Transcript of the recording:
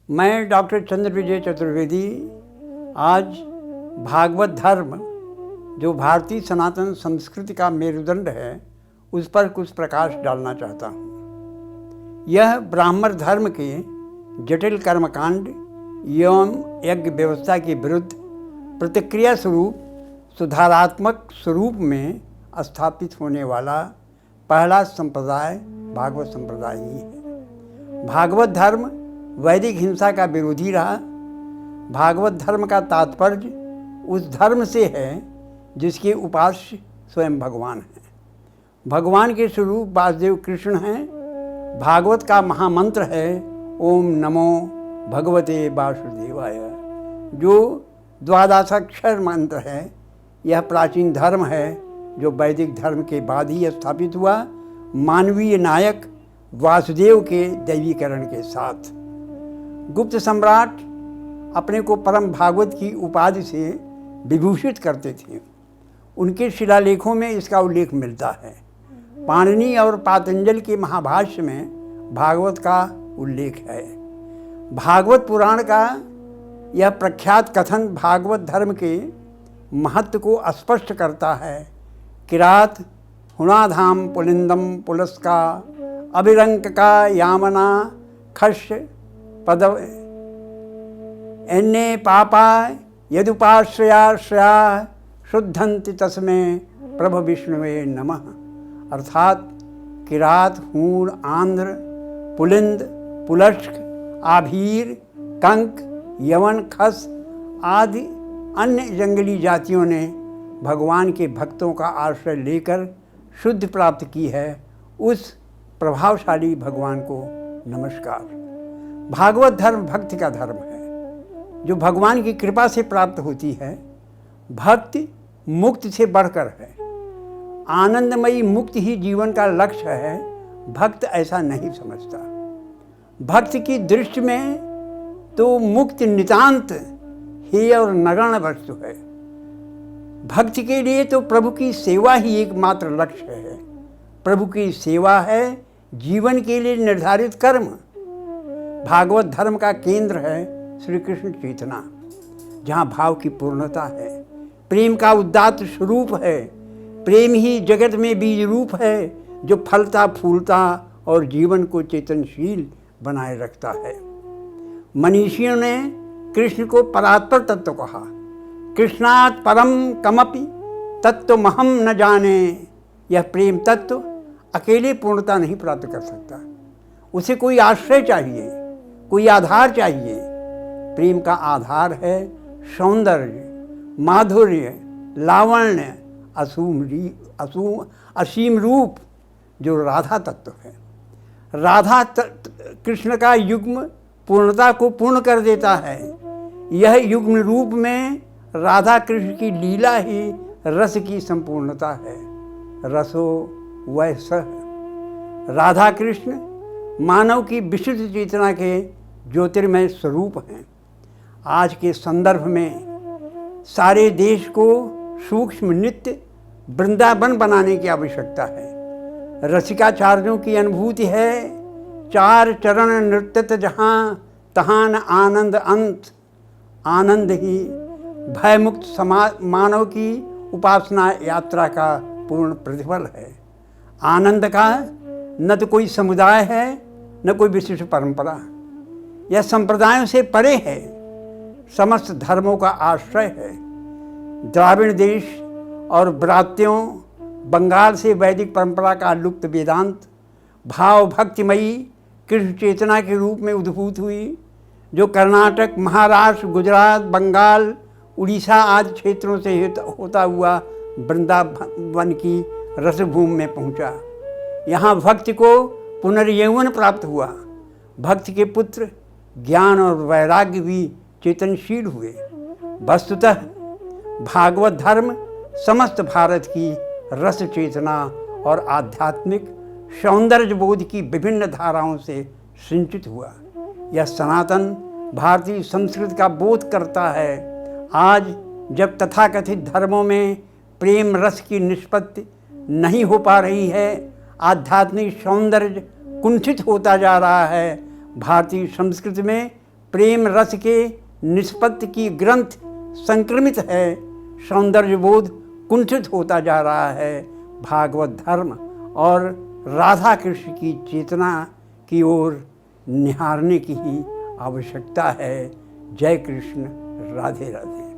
मैं डॉक्टर चंद्रविजय चतुर्वेदी आज भागवत धर्म जो भारतीय सनातन संस्कृति का मेरुदंड है उस पर कुछ प्रकाश डालना चाहता हूँ। यह ब्राह्मण धर्म के जटिल कर्मकांड एवं यज्ञ व्यवस्था के विरुद्ध प्रतिक्रिया स्वरूप सुधारात्मक स्वरूप में स्थापित होने वाला पहला संप्रदाय भागवत संप्रदाय ही है। भागवत धर्म वैदिक हिंसा का विरोधी रहा। भागवत धर्म का तात्पर्य उस धर्म से है जिसके उपास्य स्वयं भगवान हैं। भगवान के स्वरूप वासुदेव कृष्ण हैं। भागवत का महामंत्र है ओम नमो भगवते वासुदेवाय, जो द्वादशाक्षर मंत्र है। यह प्राचीन धर्म है जो वैदिक धर्म के बाद ही स्थापित हुआ, मानवीय नायक वासुदेव के दैवीकरण के साथ। गुप्त सम्राट अपने को परम भागवत की उपाधि से विभूषित करते थे। उनके शिलालेखों में इसका उल्लेख मिलता है। पाणिनि और पातंजल के महाभाष्य में भागवत का उल्लेख है। भागवत पुराण का यह प्रख्यात कथन भागवत धर्म के महत्व को स्पष्ट करता है। किरात हुणाधाम पुलिंदम पुलस्का अभिरंक का यामना खश पदव एन्ने पापा यदुपाश्रयाश्रया शुद्धंति तस्मै प्रभ विष्णुवे नमः। अर्थात किरात, हूण, आंध्र, पुलिंद, पुलस्क, आभीर, कंक, यवन, खस आदि अन्य जंगली जातियों ने भगवान के भक्तों का आश्रय लेकर शुद्ध प्राप्त की है। उस प्रभावशाली भगवान को नमस्कार। भागवत धर्म भक्ति का धर्म है जो भगवान की कृपा से प्राप्त होती है। भक्ति मुक्ति से बढ़कर है। आनंदमयी मुक्ति ही जीवन का लक्ष्य है। भक्त ऐसा नहीं समझता। भक्त की दृष्टि में तो मुक्ति नितांत हेय और नगण्य वस्तु है। भक्ति के लिए तो प्रभु की सेवा ही एकमात्र लक्ष्य है। प्रभु की सेवा है जीवन के लिए निर्धारित कर्म। भागवत धर्म का केंद्र है श्री कृष्ण चेतना, जहाँ भाव की पूर्णता है। प्रेम का उदात्त स्वरूप है। प्रेम ही जगत में बीज रूप है जो फलता फूलता और जीवन को चेतनशील बनाए रखता है। मनीषियों ने कृष्ण को परात्पर तत्व कहा। कृष्णात् परम कमपि तत्वमहम न जाने। यह प्रेम तत्व अकेले पूर्णता नहीं प्राप्त कर सकता। उसे कोई आश्रय चाहिए, कोई आधार चाहिए। प्रेम का आधार है सौंदर्य, माधुर्य, लावण्य, असीम रूप जो राधा तत्व है। राधा कृष्ण का युग्म पूर्णता को पूर्ण कर देता है। यह युग्म रूप में राधा कृष्ण की लीला ही रस की संपूर्णता है। रसो वह सह। राधा कृष्ण मानव की विशुद्ध चेतना के ज्योतिर्मय स्वरूप हैं। आज के संदर्भ में सारे देश को सूक्ष्म नित्य वृंदावन बनाने की आवश्यकता है। रसिकाचार्यों की अनुभूति है चार चरण नृत्यत जहाँ तहाँ न आनंद अंत। आनंद ही भयमुक्त मानव की उपासना यात्रा का पूर्ण प्रतिफल है। आनंद का न तो कोई समुदाय है न कोई विशिष्ट परंपरा। यह संप्रदायों से परे है। समस्त धर्मों का आश्रय है। द्राविड़ देश और व्रात्यों बंगाल से वैदिक परंपरा का लुप्त वेदांत भाव भक्तिमयी कृष्ण चेतना के रूप में उद्भूत हुई, जो कर्नाटक, महाराष्ट्र, गुजरात, बंगाल, उड़ीसा आदि क्षेत्रों से होता हुआ वृंदावन की रसभूमि में पहुंचा। यहाँ भक्ति को पुनर्यौवन प्राप्त हुआ। भक्ति के पुत्र ज्ञान और वैराग्य भी चेतनशील हुए। वस्तुतः भागवत धर्म समस्त भारत की रस चेतना और आध्यात्मिक सौंदर्य बोध की विभिन्न धाराओं से सिंचित हुआ। यह सनातन भारतीय संस्कृति का बोध करता है। आज जब तथाकथित धर्मों में प्रेम रस की निष्पत्ति नहीं हो पा रही है, आध्यात्मिक सौंदर्य कुंठित होता जा रहा है, भारतीय संस्कृति में प्रेम रस के निष्पत्ति की ग्रंथ संक्रमित है, सौंदर्य बोध कुंठित होता जा रहा है। भागवत धर्म और राधा कृष्ण की चेतना की ओर निहारने की ही आवश्यकता है। जय कृष्ण, राधे राधे।